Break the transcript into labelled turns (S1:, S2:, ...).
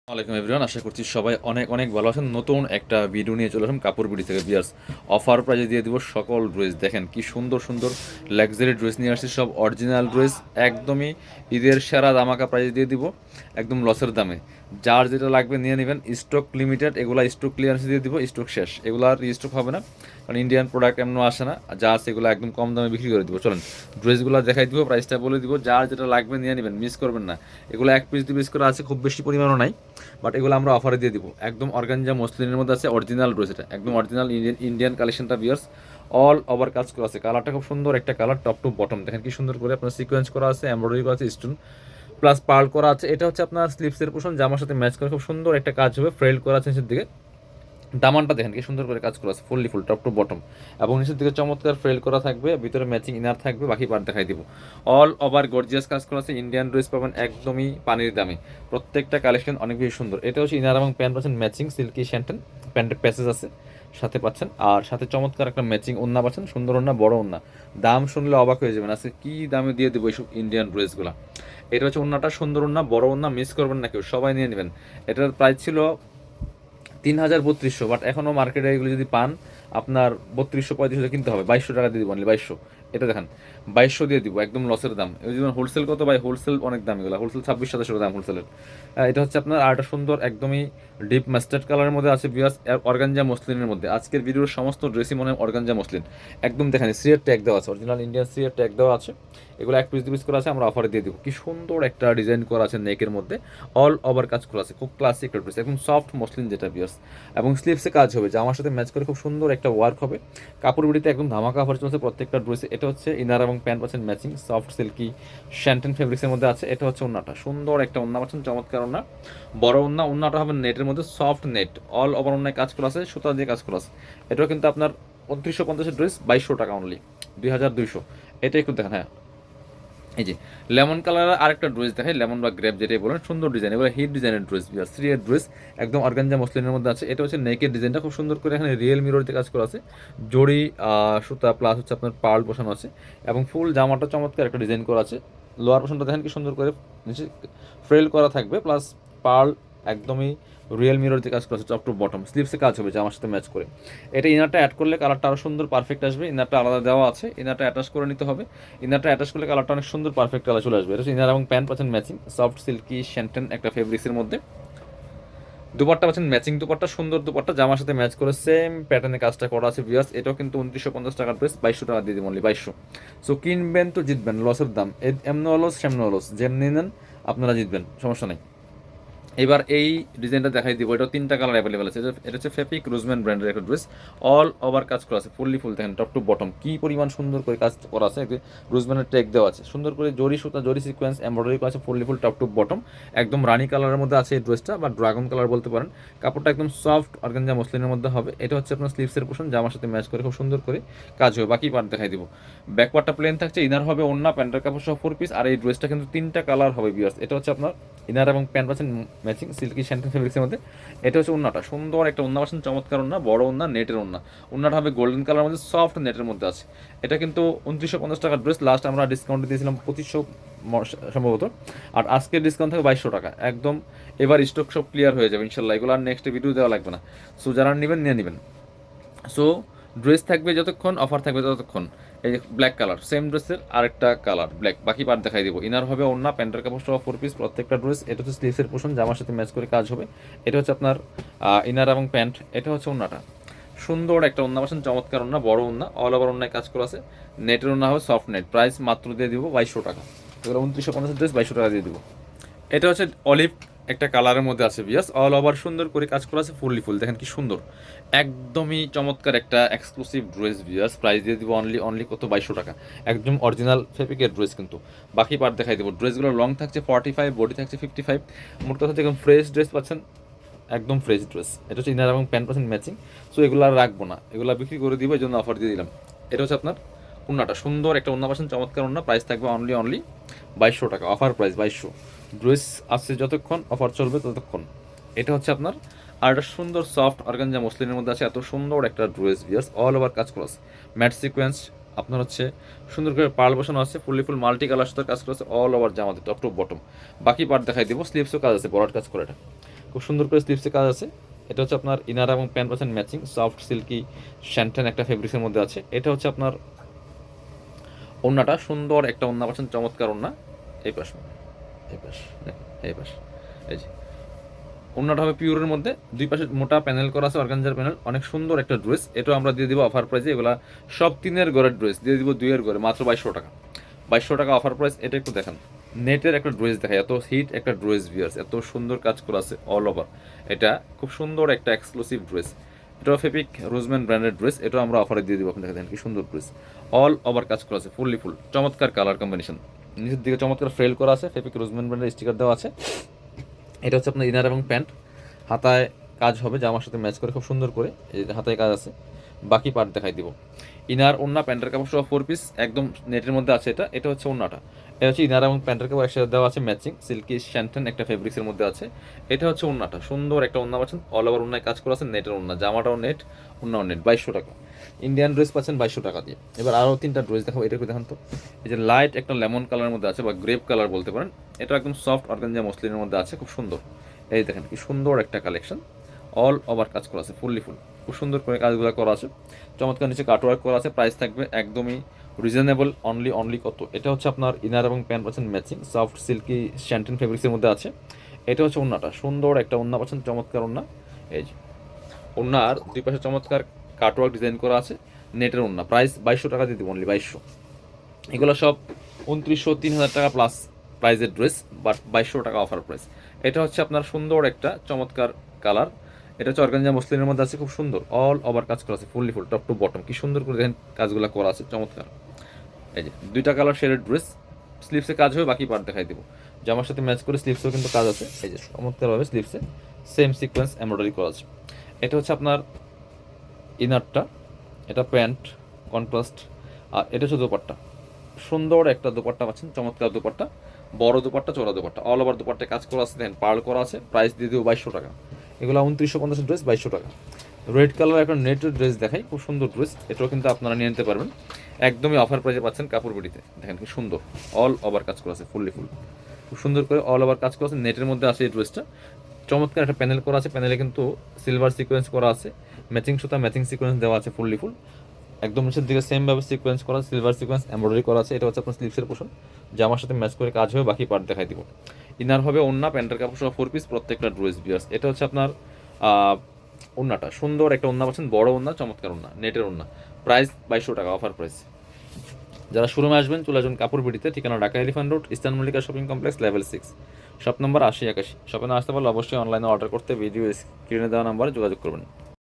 S1: ওয়ালাইকুম এভরিওয়ান, আশা করছি সবাই অনেক অনেক ভালো আছেন। নতুন একটা ভিডিও নিয়ে চলে আসলাম কাপড় বিডি থেকে বিয়ার্স। অফার প্রাইজে দিয়ে দিব সকল ড্রেস। দেখেন কি সুন্দর সুন্দর লাক্সারি ড্রেস নিয়ে আসছি, সব অরিজিনাল ড্রেস, একদমই ঈদের সেরা দামাকা প্রাইজে দিয়ে দিব, একদম লসের দামে। যার যেটা লাগবে নিয়ে নেবেন, স্টক লিমিটেড, এগুলা স্টক ক্লিয়ারেন্স দিয়ে দিব, স্টক শেষ, এগুলো আর স্টক হবে না, কারণ ইন্ডিয়ান প্রোডাক্ট এমন আসে না, যা আছে এগুলো একদম কম দামে বিক্রি করে দিব। চলেন ড্রেসগুলো দেখাই দিব, প্রাইসটা বলে দিব, যার যেটা লাগবে নিয়ে নেবেন, মিস করবেন না। এগুলো এক পিস 2 পিস করে আছে, খুব বেশি পরিমাণও নাই, বাট এগুলো আমরা অফারে দিয়ে দিব। একদম অর্গানজা মসলিনের মধ্যে আছে, অরিজিনাল ড্রেস, এটা একদম অরিজিনাল ইন্ডিয়ান কালেকশনটা বিয়ার্স। অল ওভার কাজ করা আছে, কালারটা খুব সুন্দর একটা কালার, টপ টু বটম দেখেন কি সুন্দর করে আপনার সিকোয়েন্স করা আছে, এমব্রয়ডারি করা আছে, স্টোন প্লাস পার্ল করা আছে। এটা হচ্ছে আপনার স্লিপসের পোর্শন, জামার সাথে ম্যাচ করে খুব সুন্দর একটা কাজ হবে, ফ্রেল করা আছে নিচের দিকে। দামানটা দেখেন কি সুন্দর করে কাজ করা আছে, fully full top to bottom, এবং নিচের দিকে চমৎকার ফ্রেল করা থাকবে, ভিতরে ম্যাচিং ইনার থাকবে, বাকি পার্ট দেখাই দিব। অল ওভার গর্জিয়াস কাজ করা আছে, ইন্ডিয়ান ড্রেস পাবেন একদমই পানির দামে, প্রত্যেকটা কালেকশন অনেক বেশি সুন্দর। এটা হচ্ছে ইনার এবং প্যান্ট পাচ্ছেন ম্যাচিং, সিল্কি শ্যান্টেন প্যান্টের প্যাসেজ আছে সাথে পাচ্ছেন, আর সাথে চমৎকার একটা ম্যাচিং ওন্না পাচ্ছেন, সুন্দর ওন্না, বড় ওন্না। দাম শুনলে অবাক হয়ে যাবেন, আজকে কি দামে দিয়ে দেবো এইসব ইন্ডিয়ান ড্রেসগুলো। এটা হচ্ছে ওন্নাটা, সুন্দর ওন্না, বড় ওন্না, মিস করবেন না কেউ, সবাই নিয়ে নেবেন। এটার প্রাইস ছিল 3,3200, বাট এখনও মার্কেটে এগুলো যদি পান আপনার 3200-3500 কিনতে হবে, 2200 টাকা দিয়ে দিব, অনলি 2200। এটা দেখেন 2200 দিয়ে দিব, একদম লসের দাম। এই যেমন হোলসেল কত ভাই, হোলসেল অনেক দাম, এগুলো হোলসেল 26-27 দাম হোলসেলের। এটা হচ্ছে আপনার আরেকটা সুন্দর একদমই ডিপ মাস্টার্ড কালারের মধ্যে আছে বিয়াস, অর্গানজা মসলিনের মধ্যে। আজকের ভিডিওর সমস্ত ড্রেসই মনে হয় অর্গানজা মসলিন, একদম দেখেন সিএর ট্যাগ দেওয়া আছে, অরিজিনাল ইন্ডিয়ান সিএর ট্যাগ দেওয়া আছে। এগুলো এক পিস 2 পিস করে আছে, আমরা অফারে দিয়ে দিব। কি সুন্দর একটা ডিজাইন করা আছে নেকের মধ্যে, অল ওভার কাজ করা আছে, খুব ক্লাসিক ড্রেস, একদম সফট মসলিন যেটা বিয়াস। এবং স্লিভসে কাজ হবে, জামার সাথে ম্যাচ করে খুব সুন্দর একটা ওয়ার্ক হবে। কাপড় বিড়িতে একদম ধামাকা অফার চলছে প্রত্যেকটা ড্রেসে। এটা হচ্ছে ইনার এবং প্যান্ট পাচ্ছেন ম্যাচিং, সফট সিল্কি শ্যান্টেন ফেব্রিক্সের মধ্যে আছে। এটা হচ্ছে ওন্নাটা, সুন্দর একটা ওন্না পাচ্ছেন, চমৎকার ওন্না, বড় ওন্না। ওন্নাটা হবে নেটের মধ্যে, সফট নেট, অল ওভার ওন্নায় কাজ করা আছে, সুতা দিয়ে কাজ করা আছে। এটাও কিন্তু আপনার 2950 ড্রেস, 2200 টাকা অনলি, 2200। এটা একটু দেখেন, হ্যাঁ এই যে লেমন কালারের আরেকটা ড্রেস দেখাই, লেমন বা গ্রেপ যেটাই বলেন, সুন্দর ডিজাইন, এগুলো হিট ডিজাইনের ড্রেস, থ্রি এর ড্রেস, একদম অর্গানজা মসলিনের মধ্যে আছে। এটা হচ্ছে নেকের ডিজাইনটা খুব সুন্দর করে এখানে রিয়েল মিররতে কাজ করা আছে, জড়ি সুতা প্লাস হচ্ছে আপনার পার্ল বসানো আছে, এবং ফুল জামাটা চমৎকার একটা ডিজাইন করা আছে। লোয়ার পোর্শনটা দেখেন কি সুন্দর করে নিচে ফ্রেল করা থাকবে, প্লাস পার্ল একদমই রিয়েল মিরর দিয়ে কাজ করা আছে, টপ টু বটম। স্লিভসে কাজ হবে জামার সাথে ম্যাচ করে। এটা ইনারটা অ্যাড করলে কালারটা আরও সুন্দর পারফেক্ট আসবে, ইনারটা আলাদা দেওয়া আছে, ইনারটা অ্যাটাচ করে নিতে হবে। ইনারটা অ্যাটাচ করলে কালারটা অনেক সুন্দর পারফেক্ট কালার চলে আসবে। এটা হচ্ছে ইনার এবং প্যান্ট পাচ্ছেন ম্যাচিং, সফট সিল্কি শ্যান্টেন একটা ফেব্রিক্সের মধ্যে। দুপাট্টা পাচ্ছেন ম্যাচিং দুপাট্টা, সুন্দর দুপাট্টা, জামার সাথে ম্যাচ করে সেম প্যাটার্নে কাজটা করা আছে ভিউয়ার্স। এটাও কিন্তু 2950 টাকার প্রাইস, 2200 টাকা দিয়ে দিবেন, অনলি 2200। সো কিনবেন তো জিতবেন, লসের দাম, এমনি অলস সেমনি অলস, যেমনি নেন আপনারা জিতবেন, সমস্যা নেই। এবার এই ডিজাইনটা দেখাই দিব, এটা 3টা কালার অ্যাভেলেবল আছে। এটা হচ্ছে ফেপিক রোজম্যান ব্র্যান্ডের একটা ড্রেস, অল ওভার কাজ করা আছে, ফুললি ফুল দেখেন, টপ টু বটম কি পরিমাণ সুন্দর করে কাজ করা আছে, রোজম্যানের ট্যাগ দেওয়া আছে, সুন্দর করে জরি সুতা, জরি সিকোয়েন্স এমব্রয়ডারি করা আছে, fully full top to bottom, একদম রানি কালারের মধ্যে আছে এই ড্রেসটা, বা ড্রাগন কালার বলতে পারেন। কাপড়টা একদম সফট অর্গানজা মসলিনের মধ্যে হবে। এটা হচ্ছে আপনার স্লিভসের পোর্শন, জামার সাথে ম্যাচ করে খুব সুন্দর করে কাজ হবে, বাকি পার্ট দেখাই দিব। ব্যাক পার্টটা প্লেন থাকছে, ইনার হবে ওন্না, প্যান্টের কাপড় সহ 4 পিস, আর এই ড্রেসটা কিন্তু 3টা কালার হবে ভিউয়ার্স। এটা হচ্ছে আপনার ইনার এবং প্যান্ট পাচ্ছেন ম্যাচিং, সিল্কি শ্যান্টেন ফেব্রিক্সের মধ্যে। এটা হচ্ছে ওন্নাটা, সুন্দর একটা ওন্না পাচ্ছেন, চমৎকার ওন্না, বড় ওন্না, নেটের ওন্না। ওন্নাটা হবে গোল্ডেন কালার মধ্যে, সফট নেটের মধ্যে আছে। এটা কিন্তু 2950 টাকার ড্রেস, লাস্ট আমরা ডিসকাউন্ট দিয়েছিলাম 2500 সম্ভবত, আর আজকের ডিসকাউন্ট থাকে 2200 টাকা একদম। এবার স্টক সব ক্লিয়ার হয়ে যাবে ইনশাল্লাহ, এগুলো আর নেক্সট ভিডিও দেওয়া লাগবে না। সো যারা নেবেন নিয়ে নেবেন। সো ড্রেস থাকবে যতক্ষণ, অফার থাকবে ততক্ষণ। এই যে ব্ল্যাক কালার, সেম ড্রেসের আরেকটা কালার ব্ল্যাক, বাকি পার্ট দেখাই দিব। ইনার হবে ওন্না, প্যান্টের কাপড় সহ 4 পিস, প্রত্যেকটা ড্রেস। এটা হচ্ছে স্লিভসের পোর্শন, জামার সাথে ম্যাচ করে কাজ হবে। এটা হচ্ছে আপনার ইনার এবং প্যান্ট। এটা হচ্ছে ওন্নাটা, সুন্দর একটা ওন্না পাচ্ছেন, চমৎকার ওন্না, বড় ওন্না, অল ওভার ওন্নায় কাজ করা আছে। নেটের ওন্না হবে সফট নেট, প্রাইস মাত্র দিয়ে দিব 2200 টাকা। এগুলো 2950 ড্রেস, 2200 টাকা দিয়ে দিব। এটা হচ্ছে অলিভ একটা কালারের মধ্যে আছে বিয়াস, অল ওভার সুন্দর করে কাজ করা আছে, ফুললি ফুল দেখেন কি সুন্দর, একদমই চমৎকার একটা এক্সক্লুসিভ ড্রেস বিয়াস। প্রাইস দিয়ে দিব অনলি অনলি কত, 2200 টাকা, একদম অরিজিনাল ফেব্রিকের ড্রেস কিন্তু। বাকি পার্ট দেখাই দেবো। ড্রেসগুলো লং থাকছে 45, বডি থাকছে 55। মোট কথা দেখুন ফ্রেশ ড্রেস পাচ্ছেন, একদম ফ্রেশ ড্রেস। এটা হচ্ছে ইনার এবং প্যান্ট পাচ্ছেন ম্যাচিং। সো এগুলো আর রাখবো না, এগুলো বিক্রি করে দিব, এই জন্য অফার দিয়ে দিলাম। এটা হচ্ছে আপনার ওন্নাটা, সুন্দর একটা ওন্না পাচ্ছেন, চমৎকার ওন্না, প্রাইস থাকবে অনলি অনলি 2200 টাকা, অফার প্রাইস 2200। ড্রেস আছে যতক্ষণ, অফার চলবে ততক্ষণ। এটা হচ্ছে আপনার আর একটা সুন্দর সফট অর্গানজা মসলিনের মধ্যে আছে, এত সুন্দর একটা ড্রেস বিয়ার্স, অল ওভার কাজ করা আছে, ম্যাট সিকোয়েন্স আপনার হচ্ছে সুন্দর করে পার্ল বসানো আছে, ফুললি ফুল মাল্টি কালার সাথে কাজ করা আছে, অল ওভার জামাতে টপ টু বটম। বাকি পার্ট দেখাই দিব, স্লিভসও কাজ আছে, বড় কাজ করে এটা, খুব সুন্দর করে স্লিভসে কাজ আছে। এটা হচ্ছে আপনার ইনার এবং প্যান্ট পাচ্ছেন ম্যাচিং সফট সিল্কি শ্যান্টেন একটা ফেব্রিক্সের মধ্যে আছে। এটা হচ্ছে আপনার ওড়নাটা, সুন্দর একটা ওড়না পাচ্ছেন, চমৎকার ওড়না। এই পাশ, এই পাশ, এই পাশ, এই যে ওড়নাটা হবে পিওরের মধ্যে, দুই পাশে মোটা প্যানেল করা আছে, অর্গানজার প্যানেল, অনেক সুন্দর একটা ড্রেস। এটাও আমরা দিয়ে দিব অফার প্রাইসে। এগুলা সব 3-এর ঘরের ড্রেস দিয়ে দিব 2-এর ঘরে মাত্র 2200 টাকা। 2200 টাকা অফার প্রাইস। এটা একটু দেখান, নেটের একটা ড্রেস দেখায়, এত হিট একটা ড্রেস ভিউয়ার্স, এত সুন্দর কাজ করা আছে অল ওভার। এটা খুব সুন্দর একটা এক্সক্লুসিভ ড্রেস। এটাও ফেপিক রোজম্যান ব্র্যান্ডের ড্রেস। এটাও আমরা অফারে দিয়ে দিব। আপনি দেখেন কি সুন্দর ড্রেস, অল ওভার কাজ করা আছে, ফুললি ফুল, চমৎকার কালার কম্বিনেশন, নিচের দিকে চমৎকার ফ্রেল করা আছে, ফেপিক রোজম্যান ব্র্যান্ডের স্টিকার দেওয়া আছে। এটা হচ্ছে আপনার ইনার এবং প্যান্ট, হাতায় কাজ হবে জামার সাথে ম্যাচ করে খুব সুন্দর করে, এই যে হাতায় কাজ আছে। বাকি পার্ট দেখাই দিব। ইনার ওড়না প্যান্টের কাপড় সহ 4 পিস একদম নেটের মধ্যে আছে। এটা এটা হচ্ছে ওড়নাটা, এটা হচ্ছে ইনার এবং প্যান্টের কাপড় একসাথে দেওয়া আছে ম্যাচিং সিল্কি শ্যান্টেন একটা ফেব্রিক্সের মধ্যে আছে। এটা হচ্ছে ওড়নাটা, সুন্দর একটা ওড়না পাচ্ছেন, অল ওভার ওড়নায় কাজ করা আছে, নেটের ওড়না, জামাটাও নেট, ওড়নাও নেট। 2200 টাকা ইন্ডিয়ান ড্রেস পাচ্ছেন 2200 টাকা দিয়ে। এবার আরও 3টা ড্রেস দেখাবো, এটা একটু দেখান তো। এই যে লাইট একটা লেমন কালারের মধ্যে আছে বা গ্রেপ কালার বলতে পারেন। এটা একদম সফট অর্গানজা মসলিনের মধ্যে আছে, খুব সুন্দর। এই দেখেন কি সুন্দর একটা কালেকশন, অল ওভার কাজ করা আছে, ফুললি ফুল, খুব সুন্দর করে কাজগুলো করা আছে, চমৎকার নিচে কাটওয়ার্ক করা আছে। প্রাইস থাকবে একদমই রিজনেবল, অনলি কত, এটা হচ্ছে আপনার ইনার এবং প্যান্ট পাচ্ছেন ম্যাচিং সফট সিল্কি শ্যান্টেন ফেব্রিক্সের মধ্যে আছে। এটা হচ্ছে ওড়নাটা, সুন্দর একটা ওড়না পাচ্ছেন, চমৎকার ওড়না। এই যে ওড়নার দুই পাশে চমৎকার কাটওয়ার্ক ডিজাইন করা আছে, নেটের ওড়না। প্রাইস 2200 টাকা দিয়ে দিব, অনলি 2200। এগুলো সব 2900 3000 টাকা প্লাস প্রাইজের ড্রেস, বাট 2200 টাকা অফার প্রাইস। এটা হচ্ছে আপনার সুন্দর একটা চমৎকার কালার। এটা হচ্ছে অর্গানজা মসলিনের মধ্যে আছে, খুব সুন্দর অল ওভার কাজ করা আছে, fully full, top to bottom, কি সুন্দর করে দেখেন কাজগুলো করা আছে, চমৎকার। এই যে 2টা কালার শেডেড ড্রেস, স্লিভসে কাজ হবে, বাকি পার্ট দেখাই দিব। জামার সাথে ম্যাচ করে স্লিভসেও কিন্তু কাজ আছে। এই যে চমৎকারভাবে স্লিভসে সেম সিকোয়েন্স এমব্রয়ডারি করা আছে। এটা হচ্ছে আপনার ইনারটা, এটা প্যান্ট কন্ট্রাস্ট, আর এটা হচ্ছে দোপাট্টা, সুন্দর একটা দোপাট্টা পাচ্ছেন, চমৎকার দোপাট্টা, বড় দোপাট্টা, চড়া দোপাট্টা, অল ওভার দোপাট্টায় কাজ করা আছে, দেখেন পার্ল করা আছে। প্রাইস দিয়ে দিব 2200 টাকা। এগুলো 2950 ড্রেস 2200 টাকা। রেড কালার একটা নেটের ড্রেস দেখাই, খুব সুন্দর ড্রেস, এটাও কিন্তু আপনারা নিয়ে নিতে পারবেন, একদমই অফার প্রাইসে পাচ্ছেন কাপড় বিডিতে। দেখেন কি সুন্দর, অল ওভার কাজ করা আছে, ফুললি ফুল, খুব সুন্দর করে অল ওভার কাজ করা আছে, নেটের মধ্যে আছে এই ড্রেসটা। চমৎকার একটা প্যানেল করা আছে, প্যানেলে কিন্তু সিলভার সিকোয়েন্স করা আছে, ম্যাচিং সুতা ম্যাচিং সিকোয়েন্স দেওয়া আছে, ফুললি ফুল, একদম নিচের দিকে সেমভাবে সিকোয়েন্স করা, সিলভার সিকোয়েন্স এমব্রয়ডারি করা আছে। এটা হচ্ছে আপনার স্লিভসের পোর্শন, জামার সাথে ম্যাচ করে কাজ হবে, বাকি পার্ট দেখাই দিব। ইনার হবে ওড়না প্যান্টের কাপড় সহ 4 পিস প্রত্যেকটা ড্রেস বিয়ার্স। এটা হচ্ছে আপনার ওড়নাটা, সুন্দর একটা ওড়না পাচ্ছেন, বড় ওড়না, চমৎকার ওড়না, নেটের ওড়না। প্রাইস 2200 টাকা অফার প্রাইস। যারা শোরুমে আসবেন চলে আসবেন কাপড় বিডিতে, ঠিকানা Dhaka elephant road, eastern Mallika shopping complex, level 6, shop number 8081। শপে না আসতে পারলে অবশ্যই অনলাইনে অর্ডার করতে ভিডিও স্ক্রিনে দেওয়া নাম্বারে যোগাযোগ করবেন।